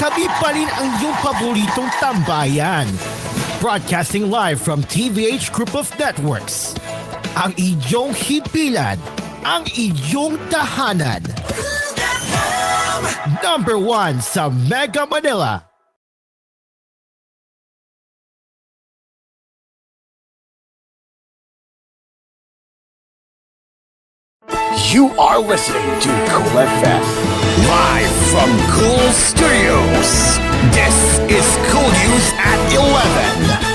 kami pa rin ang iyong paboritong tambayan. Broadcasting live from TVH Group of Networks. Ang iyong hipilan, ang iyong tahanan. Number 1 sa Mega Manila. You are listening to Cool FM, live from Cool Studios. This is Cool News at 11.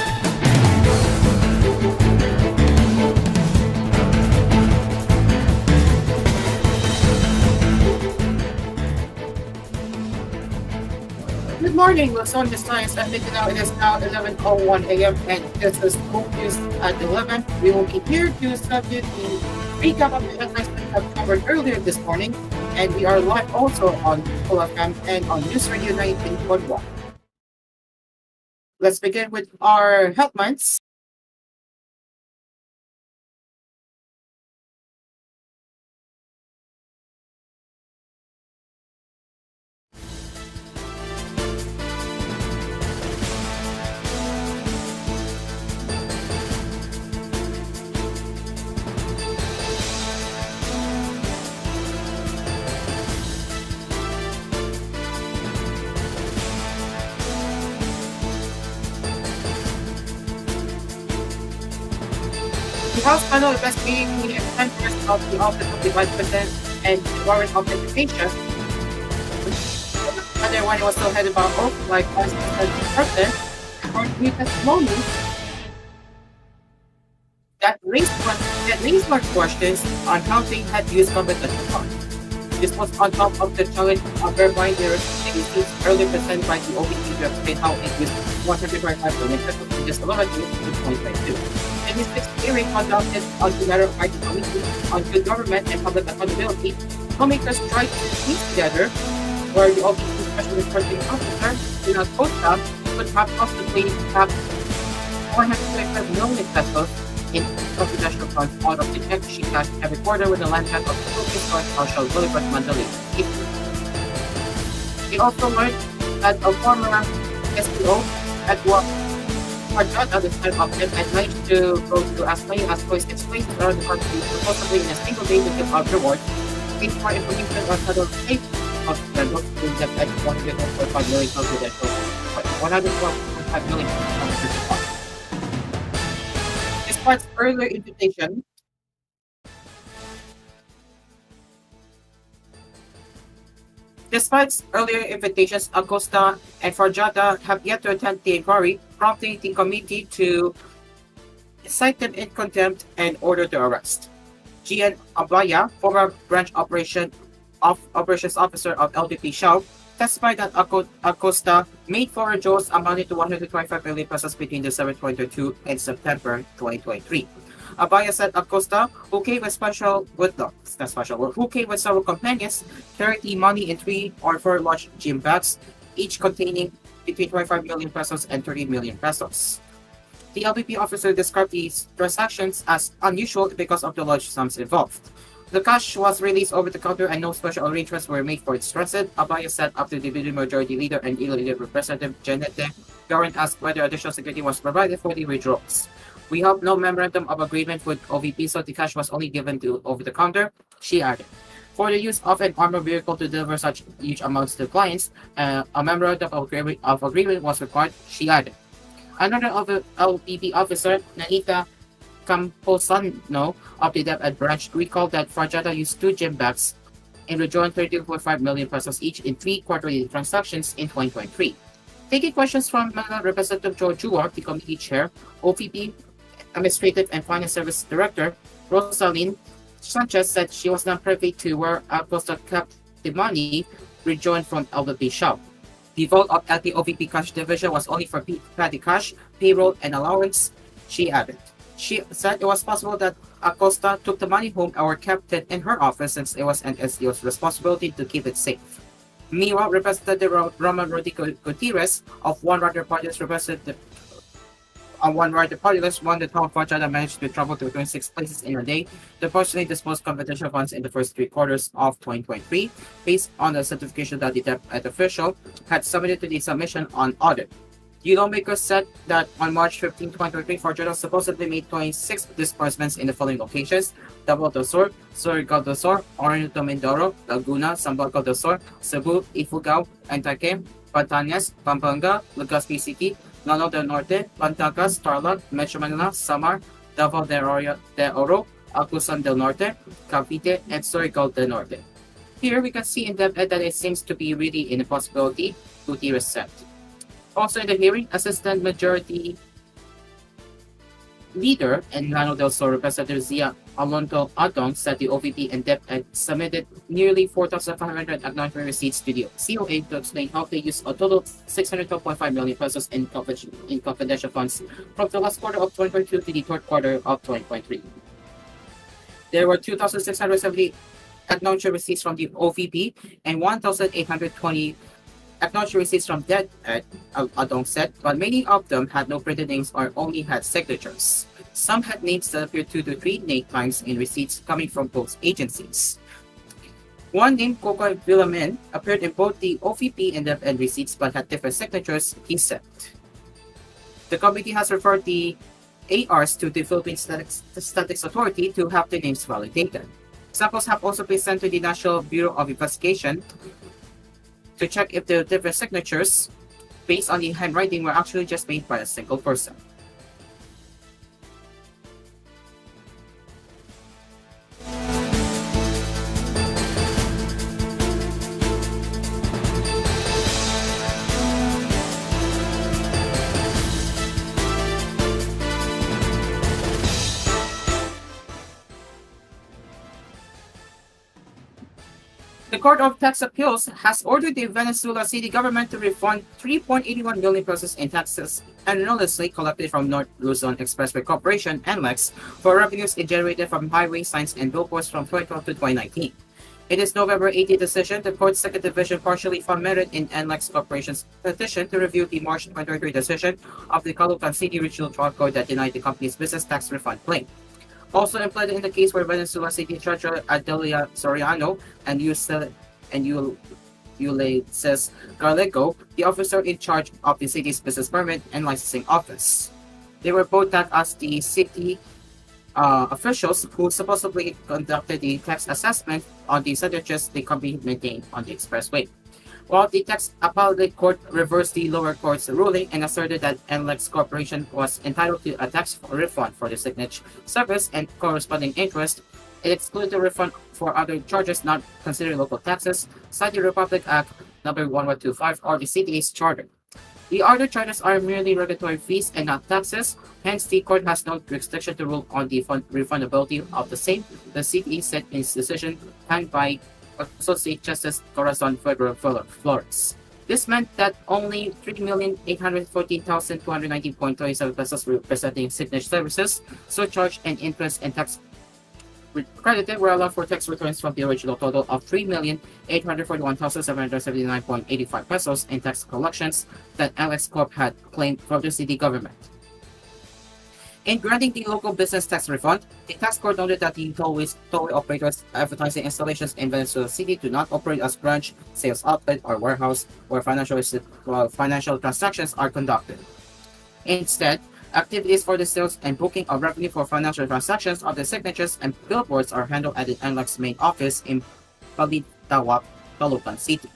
Good morning, Luzon, this time is it is now 11:01 a.m. and this is Cool News at 11. We will be here to submit the recap of the headlines that have covered earlier this morning, and we are live also on Cool FM and on News Radio 19.1. Let's begin with our headlines. The House panel investigating the expenditures of the Office of the Vice President and the Warrant of Education. Another one was still headed by both like Vice President for new testimony that raised more questions on how they had used competition funds. This was on top of the challenge of verifying the receipts earlier presented by the OVP to explain how it used 125 million pesos in just 11 years in 2022. In his sixth hearing conducted on the matter of IT Committee on Good Government and Public Accountability, lawmakers tried to piece together where the OVP Special Reporting Officer, Tina Costa, could have possibly have 125 million pesos in confidential funds out of the check she cashed every quarter with the land bank of the Philippines Social Bolivar Mandalay. He also learned that a former SPO had worked for judge at the time of it and managed to go to as many as 26 places around the country, supposedly in a single day to give out rewards. Paid for information on federal state of the look to the at 145 million confidential, 112.5 million confidential funds. Despite earlier invitation, invitations, Acosta and Farjada have yet to attend the inquiry, prompting the committee to cite them in contempt and order the arrest. Gian Abaya, former branch operations officer of LDP Shao, testified that Acosta made foreign withdrawals amounting to 125 million pesos between December 2022 and September 2023. Abaya said Acosta, who came with several companions, carried the money in 3 or 4 large gym bags, each containing between 25 million pesos and 30 million pesos. The LBP officer described these transactions as unusual because of the large sums involved. The cash was released over the counter and no special arrangements were made for its transit, Abaya said after the Division Majority Leader and illegal Representative Janete Garin asked whether additional security was provided for the withdrawals. We have no memorandum of agreement with OVP, so the cash was only given to over the counter, she added. For the use of an armored vehicle to deliver such huge amounts to clients, a memorandum of agreement was required, she added. Another LPP officer, Nanita Camposano of the DepEd branch recalled that Farjada used 2 gym bags and withdrawing 30.5 million pesos each in 3 quarterly transactions in 2023. Taking questions from Representative Joe Juar, the committee chair, OVP Administrative and Finance Service Director Rosaline Sanchez said she was not privy to where Acosta kept the money rejoined from LVP Shop. The vote at the OVP Cash Division was only for petty cash, payroll, and allowance, she added. She said it was possible that Acosta took the money home or kept it in her office since it was an SEO's responsibility to keep it safe. Meanwhile, Representative Roman Rodrigo Gutierrez of One Runner Party's Representative On one ride, the party list won the top Fajada managed to travel to 26 places in a day. The partially disposed competition funds in the first 3 quarters of 2023, based on the certification that the debt official had submitted to the submission on audit. The lawmakers said that on March 15, 2023, Fajada supposedly made 26 disbursements in the following locations: Davao del Sur, Surigao del Sur, Oronito Mindoro, Laguna, Sambuca del Sur, Cebu, Ifugao, Antique, Batanes, Pampanga, Legazpi City, Lano del Norte, Pantagas, Tarlac, Metro Manila, Samar, Davao de Oro, Agusan del Norte, Cavite, and Surigao del Norte. Here we can see in depth that it seems to be really an impossibility to be reset. Also in the hearing, Assistant Majority Leader and Lano del Sur Representative Zia Alonto Adong said the OVP and DEP had submitted nearly 4,500 acknowledgement receipts to the COA to explain how they used a total of 612.5 million pesos in confidential funds from the last quarter of 2022 to the third quarter of 2023. There were 2,670 acknowledgement receipts from the OVP and 1,820 acknowledgement receipts from DEP, Adong said, but many of them had no printed names or only had signatures. Some had names that appeared 2 to 3 times in receipts coming from both agencies. One named Coco Villamin appeared in both the OVP and DEP receipts but had different signatures, he said. The committee has referred the ARs to the Philippine Statistics Authority to have the names validated. Samples have also been sent to the National Bureau of Investigation to check if the different signatures based on the handwriting were actually just made by a single person. The Court of Tax Appeals has ordered the Venezuela city government to refund 3.81 million pesos in taxes annually collected from North Luzon Expressway Corporation (NLEX) for revenues it generated from highway signs and billboards from 2012 to 2019. In its November 18 decision, the court's second division partially found merit in NLEX Corporation's petition to review the March 2023 decision of the Caloocan City Regional Trial Court that denied the company's business tax refund claim. Also implicated in the case were Venezuela City Treasurer Adelia Soriano and Ulysses Gallego, the officer in charge of the city's business permit and licensing office. They were both tagged as the city officials who supposedly conducted the tax assessment on the signatures the company maintained on the expressway. While the tax appellate court reversed the lower court's ruling and asserted that NLEX Corporation was entitled to a tax refund for the signage service and corresponding interest, it excluded the refund for other charges not considered local taxes, citing Republic Act No. 1125 or the CTA's charter. The other charges are merely regulatory fees and not taxes, hence the court has no jurisdiction to rule on the refundability of the same, the CTA said in its decision penned by Associate Justice Corazon Federal Flores. This meant that only 3,814,290.27 pesos representing signage services, surcharge and interest and tax credited were allowed for tax returns from the original total of 3,841,779.85 pesos in tax collections that NLEX Corp had claimed from the city government. In granting the local business tax refund, the tax court noted that the tollway operators advertising installations in Venezuela City do not operate as branch, sales outlet, or warehouse where financial transactions are conducted. Instead, activities for the sales and booking of revenue for financial transactions of the signatures and billboards are handled at the NLEX main office in Balintawak, Caloocan City.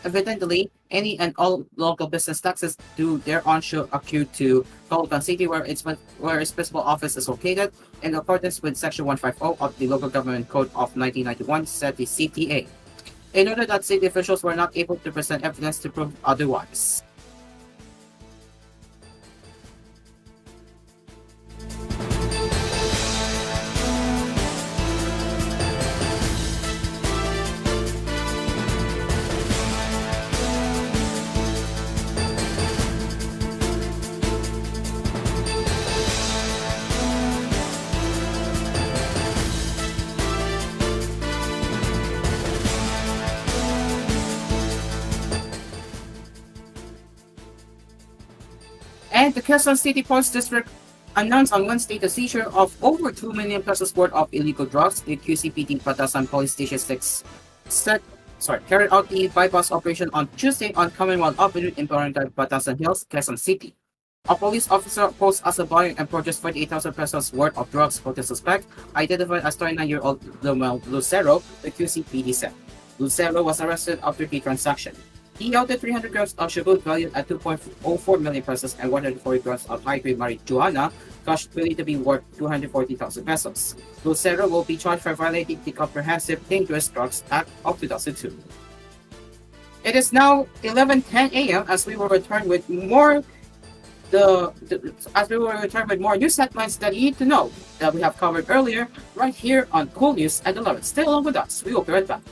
Evidently, any and all local business taxes due thereon should accrue to Caloocan City where its principal office is located, in accordance with Section 150 of the Local Government Code of 1991, said the CTA. It noted that city officials were not able to present evidence to prove otherwise. And the Quezon City Police District announced on Wednesday the seizure of over 2 million pesos worth of illegal drugs. The QCPD Batasan Police Station 6 carried out the bypass operation on Tuesday on Commonwealth Avenue in Barangay Batasan Hills, Quezon City. A police officer posed as a buyer and purchased 48,000 pesos worth of drugs for the suspect, identified as 29-year-old Lucero, the QCPD said. Lucero was arrested after the transaction. He held the 300 grams of shabu valued at 2.04 million pesos and 140 grams of high-grade marijuana, cash believed to be worth 240,000 pesos. Lucero will be charged for violating the Comprehensive Dangerous Drugs Act of 2002. It is now 11:10 a.m. as we will return with more news headlines that you need to know that we have covered earlier right here on koolNews at 11. Stay along with us. We will be right back.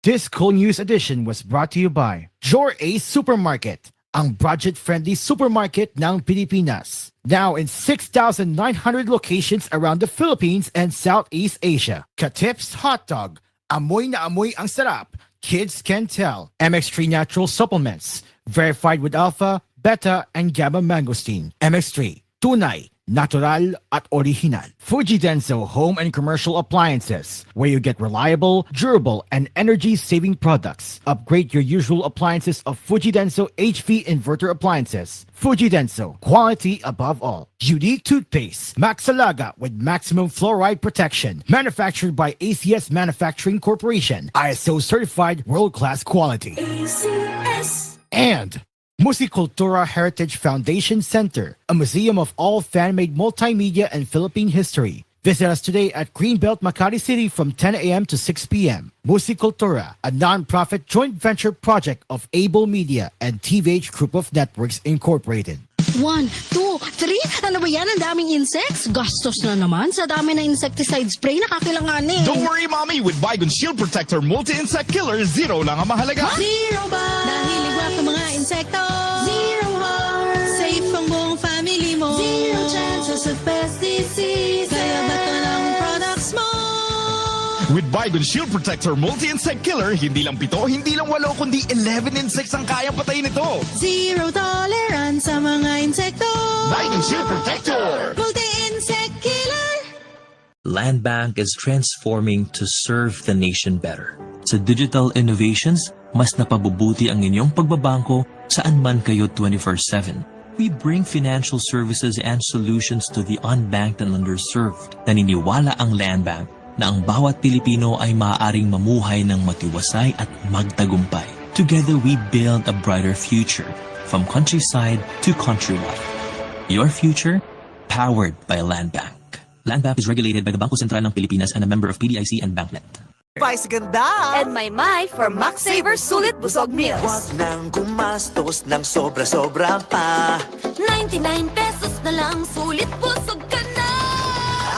This koolNews edition was brought to you by Your Ace Supermarket, ang budget-friendly supermarket ng Pilipinas. Now in 6,900 locations around the Philippines and Southeast Asia. Katips Hot Dog, amoy na amoy ang sarap. Kids can tell. MX3 Natural Supplements, verified with alpha, beta, and gamma mangosteen. MX3, tunay, natural at original. Fuji Denso Home and Commercial Appliances, where you get reliable, durable, and energy-saving products. Upgrade your usual appliances of Fuji Denso HV inverter appliances. Fuji Denso, quality above all. Unique toothpaste, Maxalaga with maximum fluoride protection. Manufactured by ACS Manufacturing Corporation. ISO certified world-class quality. ACS. And Musicultura Heritage Foundation Center, a museum of all fan-made multimedia and Philippine history. Visit us today at Greenbelt, Makati City from 10 a.m. to 6 p.m. Musicultura, a non-profit joint venture project of Able Media and TVH Group of Networks Incorporated. 1, 2, 3. Ano ba yan? Ang daming insects. Gastos na naman sa dami ng insecticide spray na kakailanganin. Don't worry, Mommy. With Baygon Shield Protector Multi-Insect Killer, zero lang ang mahalaga. Zero ba? Dahil ligwak ng mga insekto. Zero harm. Safe ang buong family mo. Zero chances of pest disease. Kaya bato ng products mo. With Baygon Shield Protector Multi-Insect Killer, hindi lang 7, hindi lang 8, kundi 11 insects ang kayang patayin nito. Zero tolerance sa mga insekto. Baygon Shield Protector! Multi-insect killer. Land Bank is transforming to serve the nation better. Sa digital innovations, mas napabubuti ang inyong pagbabangko saan man kayo 24/7. We bring financial services and solutions to the unbanked and underserved. Naniniwala ang Land Bank na ang bawat Pilipino ay maaaring mamuhay ng matiwasay at magtagumpay. Together we build a brighter future, from countryside to countrywide. Your future, powered by Land Bank. Land Bank is regulated by the Bangko Sentral ng Pilipinas and a member of PDIC and Banknet. Spice ganda! And my for Max Saver Sulit Busog Meals. Huwag nang gumastos ng sobra-sobra pa. 99 pesos na lang, sulit busog ka na.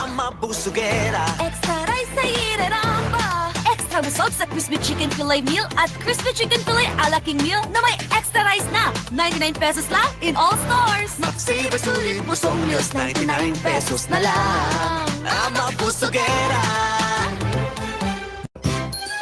Ang mabusugera. Extra rice sa iraramba. Extra busog sa Crispy Chicken Filet Meal at Crispy Chicken Filet Ala King Meal na may extra rice na. 99 pesos lang in all stores. Max Saver Sulit Busog Meals, 99 pesos na lang. Ang mabusugera.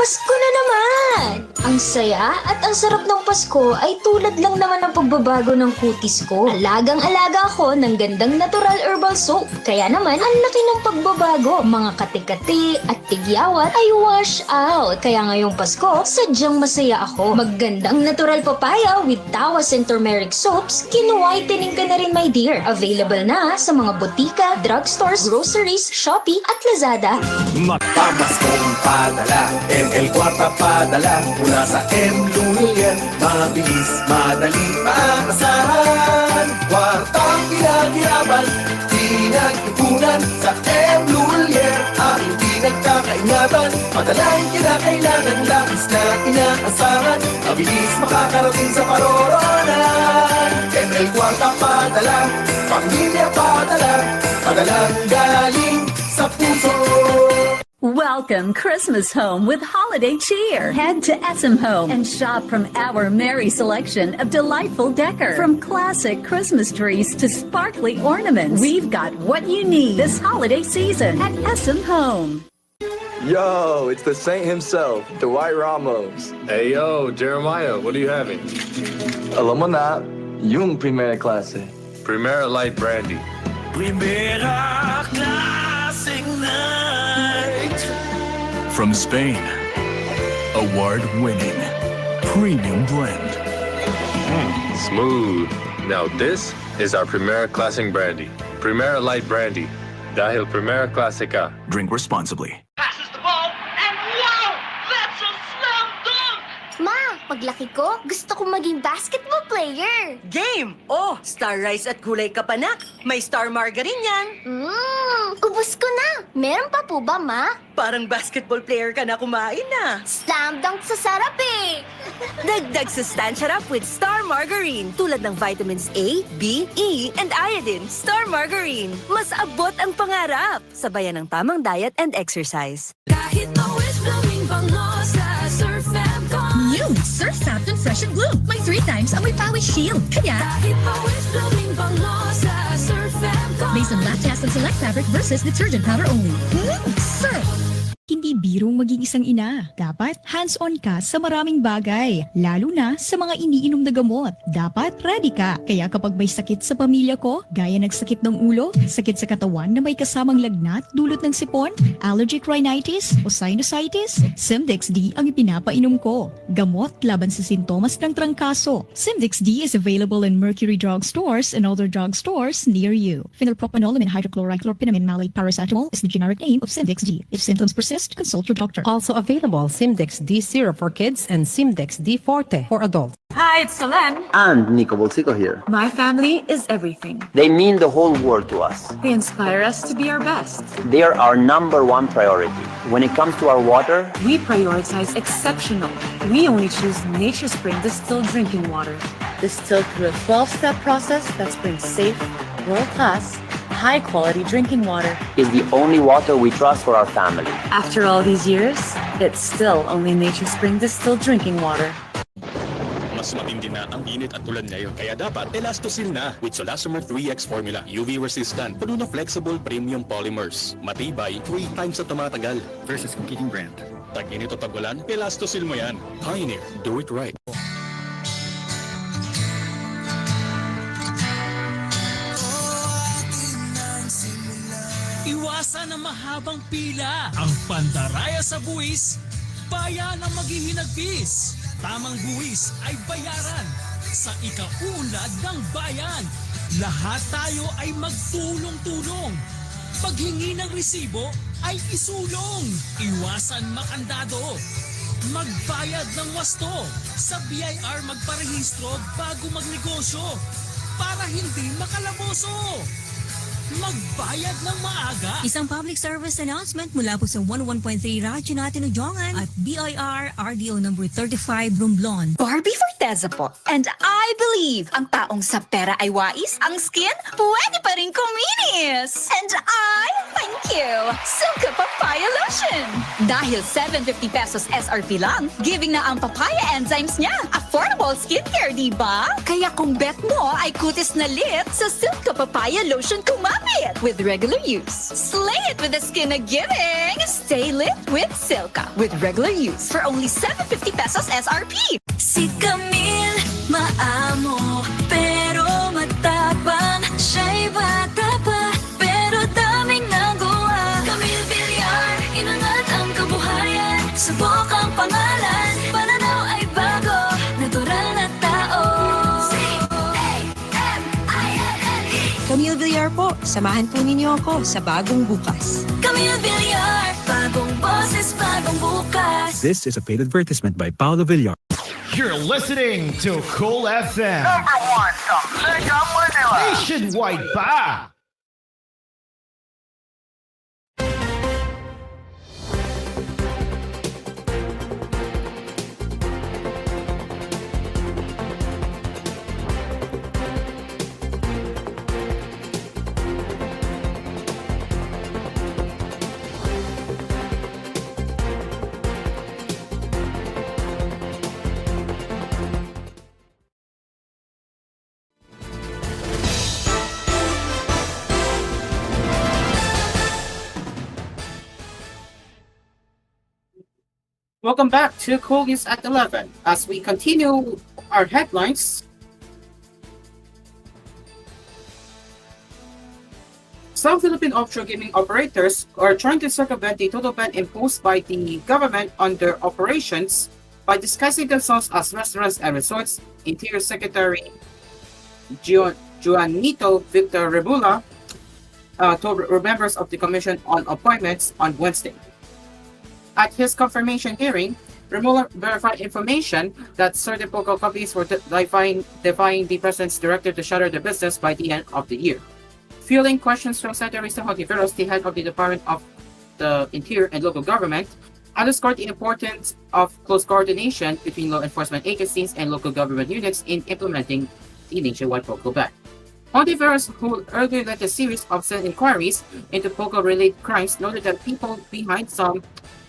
Pasko na naman! Ang saya at ang sarap ng Pasko ay tulad lang naman ng pagbabago ng kutis ko. Alagang-alaga ako ng gandang natural herbal soap. Kaya naman, ang laki ng pagbabago. Mga kati-kati at tigyawat ay wash out. Kaya ngayong Pasko, sadyang masaya ako. Maggandang natural papaya with tawas and turmeric soaps, kinu-whitening ka na rin, my dear. Available na sa mga botika, drugstores, groceries, Shopee at Lazada. Pamaskong padala, ML Kwarta padala, mula sa M. Lulier, mabilis, madali, maasahan. Kwartang pinagirapan, pinag-ipunan sa M. Lulier, ang hindi nagkakaingatan. Padalang kinakailangan, labis na inaasahan, mabilis makakarating sa paroronan. ML Kwarta padala, pamilya padala, padalang galing sa puso. Welcome Christmas home with holiday cheer. Head to SM Home and shop from our merry selection of delightful decor. From classic Christmas trees to sparkly ornaments, we've got what you need this holiday season at SM Home. Yo, it's the saint himself, Dwight Ramos. Hey yo, Jeremiah, what are you having? Alam mo na, yung primera klase. Primera Light Brandy. Primera klaseng night. From Spain, award-winning premium blend. Smooth. Now this is our Primera Classic Brandy. Primera Light Brandy. Dahil Primera Classica. Drink responsibly. Passes the ball, and wow! That's a slam dunk! Ma, paglaki ko, gusto kong maging basketball player. Game! Oh, star rice at gulay ka pa na. May star margarine yan. Ubus ko na. Meron pa po ba, Ma? Parang basketball player ka na kumain na. Slam dunk sa sarap eh. Dagdag sustansya up with Star Margarine. Tulad ng vitamins A, B, E, and iodine. Star Margarine. Mas abot ang pangarap. Sabayan ng tamang diet and exercise. Kahit always blooming bango sa Surf New Surf Satin Fresh and Bloom. May 3 times amoy pawis shield. Kaya, Kahit always blooming bango sa Surf based on lactase and select fabric versus detergent powder only. Surf! Hindi birong maging isang ina. Dapat hands-on ka sa maraming bagay, lalo na sa mga iniinom na gamot. Dapat ready ka. Kaya kapag may sakit sa pamilya ko, gaya ng sakit ng ulo, sakit sa katawan na may kasamang lagnat dulot ng sipon, allergic rhinitis o sinusitis, Simdex D ang ipinapainom ko. Gamot laban sa sintomas ng trangkaso. Simdex D is available in Mercury Drug Stores and other drug stores near you. Phenylpropanolol and hydrochloride malate paracetamol is the generic name of Simdex D. If symptoms persist, consult your doctor. Also available Simdex D Syrup for kids and Simdex D Forte for adults. Hi, it's Solen. And Nico Bolsico here. My family is everything. They mean the whole world to us. They inspire us to be our best. They are our #1 priority. When it comes to our water, We prioritize exceptional. We only choose Nature Spring distilled drinking water. Distilled through a 12-step process that brings safe, world-class, high-quality drinking water. is the only water we trust for our family. After all these years, it's still only Nature Spring distilled drinking water. Mas matindi na ang init at ulan ngayon, kaya dapat Elastosil na with Solasomer 3X formula. UV resistant, puno na flexible premium polymers. Matibay, 3 times sa tumatagal. Versus competing brand. Tag-init o tag-ulan, Elastosil mo yan. Pioneer, do it right. Iwasan ang mahabang pila. Ang pandaraya sa buwis, bayan ang maghihinagpis. Tamang buwis ay bayaran sa ikaunlad ng bayan. Lahat tayo ay magtulong-tulong. Paghingi ng resibo ay isulong. Iwasan makandado. Magbayad ng wasto. Sa BIR magparehistro bago magnegosyo para hindi makalaboso. Magbayad ng maaga. Isang public service announcement mula po sa 101.3 Radyo natin Ujongan at BIR RDO number 35 Romblon. Barbie Forteza po. And I believe ang taong sa pera ay wais, ang skin pwede pa rin kuminis. And I thank you, Silka Papaya Lotion. Dahil 750 pesos SRP lang, giving na ang papaya enzymes niya. Affordable skincare, di ba? Kaya kung bet mo ay kutis na lit, sa Silka Papaya Lotion kumapit with regular use. Slay it with the skin na giving. Stay lit with Silka with regular use for only 750 pesos SRP. Si Camille, maamo, pero matapang. Siya'y bata pa, pero daming nagawa. Camille Villar, inangat ang kabuhayan. Subok ang pangalan, pananaw ay bago. Natural na tao. C-A-M-I-L-L-E Camille Villar po, samahan po ninyo ako sa bagong bukas. Camille Villar, bagong boses, bagong bukas. This is a paid advertisement by Paolo Villar. You're listening to Cool FM. #1 sa Mega Manila. Nationwide pa! Welcome back to Cool News at 11. As we continue our headlines, some Philippine offshore gaming operators are trying to circumvent the total ban imposed by the government on their operations by disguising themselves as restaurants and resorts. Interior Secretary Juanito Victor Rebula told members of the Commission on Appointments on Wednesday. At his confirmation hearing, Rebula verified information that certain local companies were defying the president's directive to shutter the business by the end of the year. Fielding questions from Senator Risa Hontiveros, the head of the Department of the Interior and Local Government, underscored the importance of close coordination between law enforcement agencies and local government units in implementing the nationwide POGO ban. Hontiveros, who earlier led a series of Senate inquiries into POGO-related crimes, noted that people behind some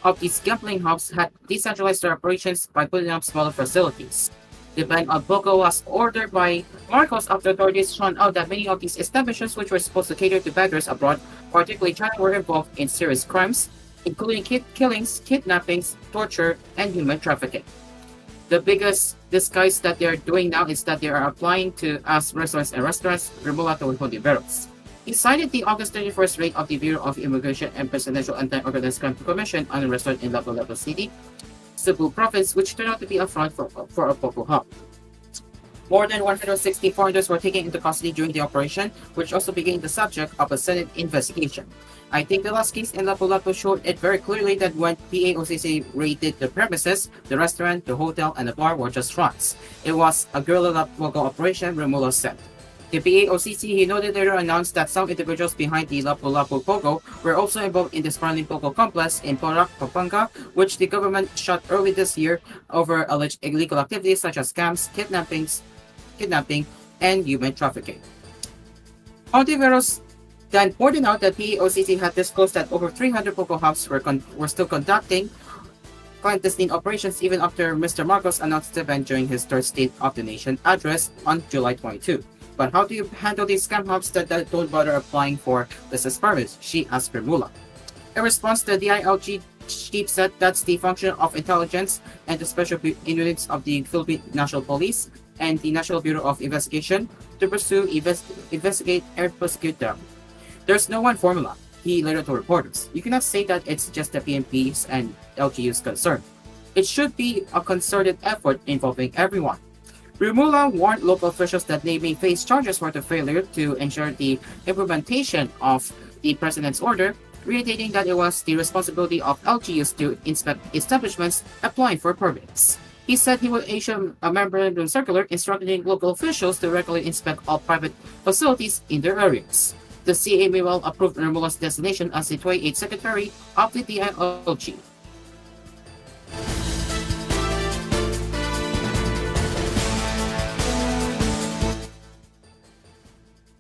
of these gambling hubs had decentralized their operations by putting up smaller facilities. The ban on POGO was ordered by Marcos after authorities found out that many of these establishments, which were supposed to cater to beggars abroad, particularly China, were involved in serious crimes, including killings, kidnappings, torture, and human trafficking. The biggest disguise that they're doing now is that they are applying to as restaurants, Rebula told Hontiveros. He cited the August 31st raid of the Bureau of Immigration and Presidential Anti-Organized Crime Commission on a restaurant in Lapu-Lapu City, Cebu Province, which turned out to be a front for a POGO hub. More than 160 foreigners were taken into custody during the operation, which also became the subject of a Senate investigation. I think the last case in Lapu-Lapu showed it very clearly that when PAOCC raided the premises, the restaurant, the hotel, and the bar were just fronts. It was a guerrilla POGO operation, Romulo said. The PAOCC, he noted later, announced that some individuals behind the Lapu-Lapu POGO were also involved in the sprawling POGO complex in Porac, Pampanga, which the government shut early this year over alleged illegal activities such as scams, kidnapping, and human trafficking. Hontiveros then pointed out that PAOCC had disclosed that over 300 POGO hubs were still conducting clandestine operations even after Mr. Marcos announced the ban during his third State of the Nation address on July 22. But how do you handle these scam hubs that don't bother applying for business permits? She asked Rebula. In response, the DILG chief said that's the function of intelligence and the special units of the Philippine National Police and the National Bureau of Investigation to pursue, investigate, and prosecute them. There's no one formula, he later told reporters. You cannot say that it's just the PNP's and LGU's concern. It should be a concerted effort involving everyone. Rimula warned local officials that they may face charges for the failure to ensure the implementation of the president's order, reiterating that it was the responsibility of LGUs to inspect establishments applying for permits. He said he would issue a memorandum circular instructing local officials to regularly inspect all private facilities in their areas. The CA may well approve Rimula's designation as the 28th Secretary of the DILG.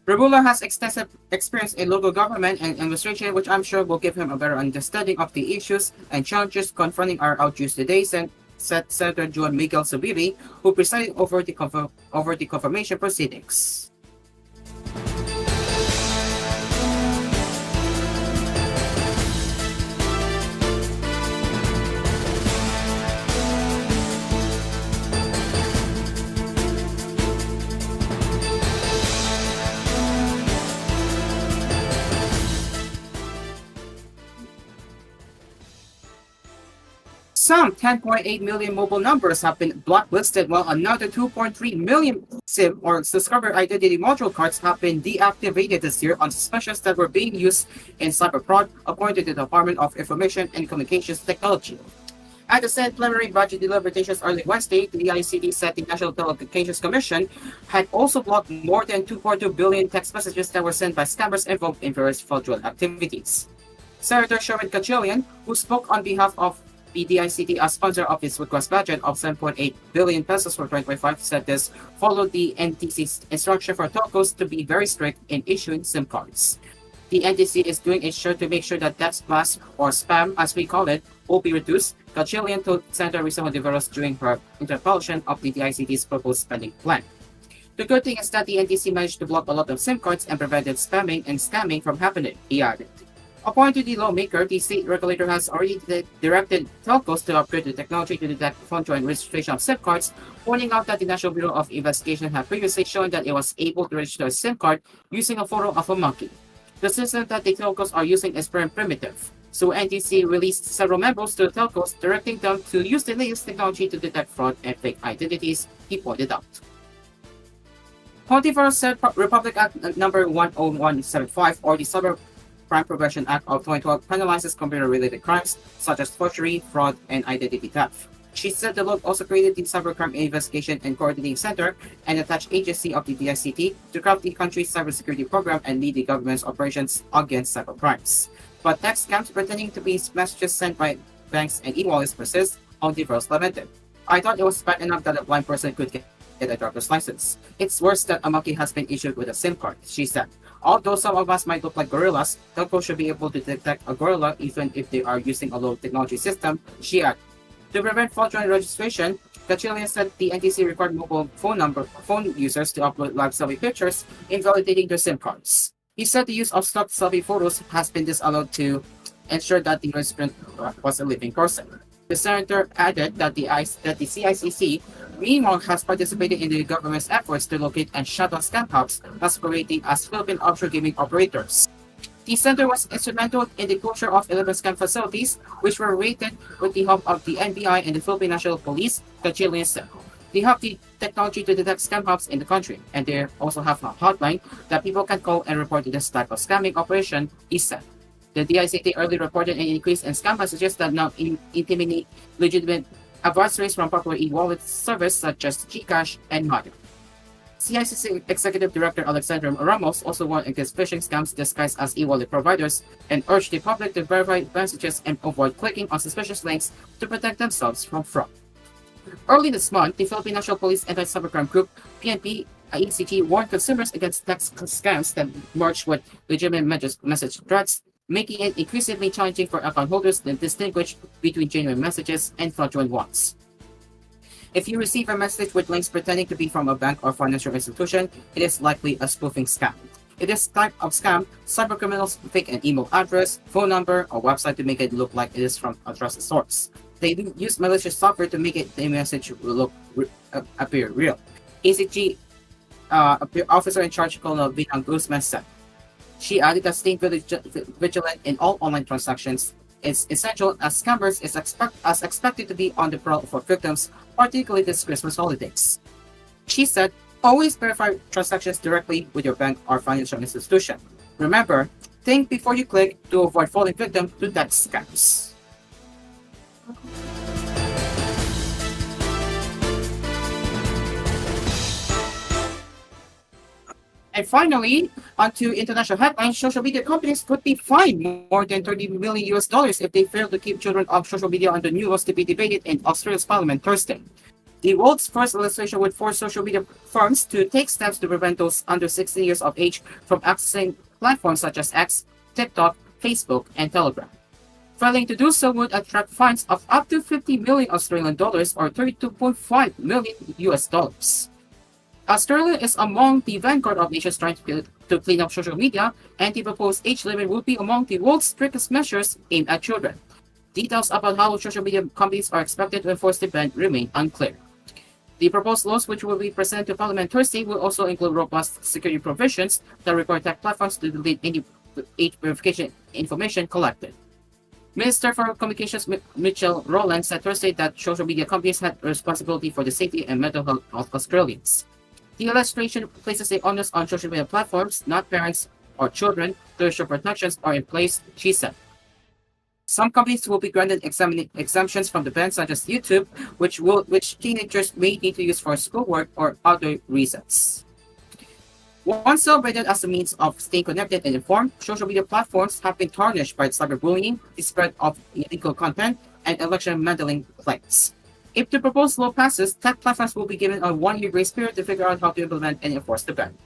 Rebula has extensive experience in local government and administration, which I'm sure will give him a better understanding of the issues and challenges confronting our LGUs today, said Senator Juan Miguel Zubiri, who presided over the confirmation proceedings. Some 10.8 million mobile numbers have been blacklisted, while another 2.3 million SIM or subscriber identity module cards have been deactivated this year on suspicions that were being used in cyber fraud, according to the Department of Information and Communications Technology. At the Senate plenary budget deliberations early Wednesday, the DICT said the National Telecommunications Commission had also blocked more than 2.2 billion text messages that were sent by scammers involved in various fraudulent activities. Senator Sherwin Gatchalian, who spoke on behalf of the DICT as sponsor of its request budget of 7.8 billion pesos for 2025, said this followed the NTC's instruction for telcos to be very strict in issuing SIM cards. The NTC is doing its share to make sure that text blast, or spam as we call it, will be reduced, Gatchalian told Senator Risa Hontiveros during her interpellation of the DICT's proposed spending plan. The good thing is that the NTC managed to block a lot of SIM cards and prevented spamming and scamming from happening, he added. According to the lawmaker, the state regulator has already directed telcos to upgrade the technology to detect fraudulent registration of SIM cards, pointing out that the National Bureau of Investigation had previously shown that it was able to register a SIM card using a photo of a monkey. The system that the telcos are using is very primitive, so NTC released several memos to the telcos directing them to use the latest technology to detect fraud and fake identities, he pointed out. 21st Republic Act number 10175, or the Cyber Crime Prevention Act of 2012, penalizes computer-related crimes such as forgery, fraud, and identity theft. She said the law also created the Cybercrime Investigation and Coordinating Center, an attached agency of the DICT, to craft the country's cybersecurity program and lead the government's operations against cybercrimes. But text scams pretending to be messages sent by banks and e-wallets persist, on the verse lamented. I thought it was bad enough that a blind person could get a driver's license. It's worse that a monkey has been issued with a SIM card, she said. Although some of us might look like gorillas, telcos should be able to detect a gorilla even if they are using a low technology system, she added. To prevent fraudulent registration, Kachilian said the NTC required mobile phone users to upload live selfie pictures, invalidating their SIM cards. He said the use of stock selfie photos has been disallowed to ensure that the recipient was a living person. The senator added that the CICC, meanwhile, has participated in the government's efforts to locate and shut down scam hubs masquerading as Philippine offshore gaming operators. The center was instrumental in the closure of 11 scam facilities, which were rated with the help of the NBI and the Philippine National Police, Kachilian said. They have the technology to detect scam hubs in the country, and they also have a hotline that people can call and report this type of scamming operation, he said. The DICT early reported an increase in scam messages that now intimidate legitimate adversaries from popular e-wallet service such as GCash and Maya. CICC Executive Director Alexander Ramos also warned against phishing scams disguised as e-wallet providers and urged the public to verify messages and avoid clicking on suspicious links to protect themselves from fraud. Early this month, the Philippine National Police Anti-Cybercrime Group, PNP, ECG, warned consumers against text scams that merge with legitimate message threats, making it increasingly challenging for account holders to distinguish between genuine messages and fraudulent ones. If you receive a message with links pretending to be from a bank or financial institution, it is likely a spoofing scam. In this type of scam, cybercriminals fake an email address, phone number, or website to make it look like it is from a trusted source. They use malicious software to make the message appear real. ACG officer in charge, Colonel Vinang Guzman, said. She added that staying vigilant in all online transactions is essential as scammers is expected to be on the prowl for victims, particularly this Christmas holidays. She said, always verify transactions directly with your bank or financial institution. Remember, think before you click to avoid falling victim to text scams. And finally, onto international headlines, social media companies could be fined more than $30 million if they fail to keep children off social media under new laws to be debated in Australia's parliament Thursday. The world's first legislation would force social media firms to take steps to prevent those under 16 years of age from accessing platforms such as X, TikTok, Facebook, and Telegram. Failing to do so would attract fines of up to 50 million Australian dollars or $32.5 million US dollars. Australia is among the vanguard of nations trying to clean up social media, and the proposed age limit will be among the world's strictest measures aimed at children. Details about how social media companies are expected to enforce the ban remain unclear. The proposed laws, which will be presented to Parliament Thursday, will also include robust security provisions that require tech platforms to delete any age verification information collected. Minister for Communications Mitchell Rowland said Thursday that social media companies had responsibility for the safety and mental health of Australians. The legislation places the onus on social media platforms, not parents or children, to ensure protections are in place, she said. Some companies will be granted exemptions from the ban, such as YouTube, which teenagers may need to use for schoolwork or other reasons. Once celebrated as a means of staying connected and informed, social media platforms have been tarnished by cyberbullying, the spread of illegal content, and election meddling claims. If the proposed law passes, tech platforms will be given a one-year grace period to figure out how to implement and enforce the ban.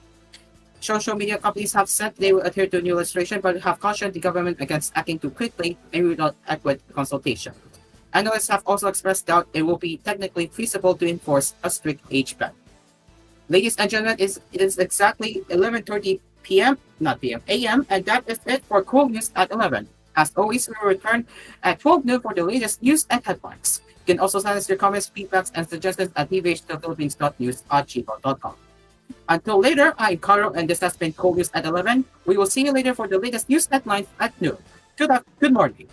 Social media companies have said they will adhere to new legislation, but have cautioned the government against acting too quickly and without adequate consultation. Analysts have also expressed doubt it will be technically feasible to enforce a strict age ban. Ladies and gentlemen, it is exactly 11:30 a.m. And that is it for Cool News at 11. As always, we will return at 12 noon for the latest news and headlines. You can also send us your comments, feedbacks, and suggestions at tvh.philippines.news@gmail.com. Until later, I'm Carl, and this has been Cool News at 11. We will see you later for the latest news headlines at noon. Good morning.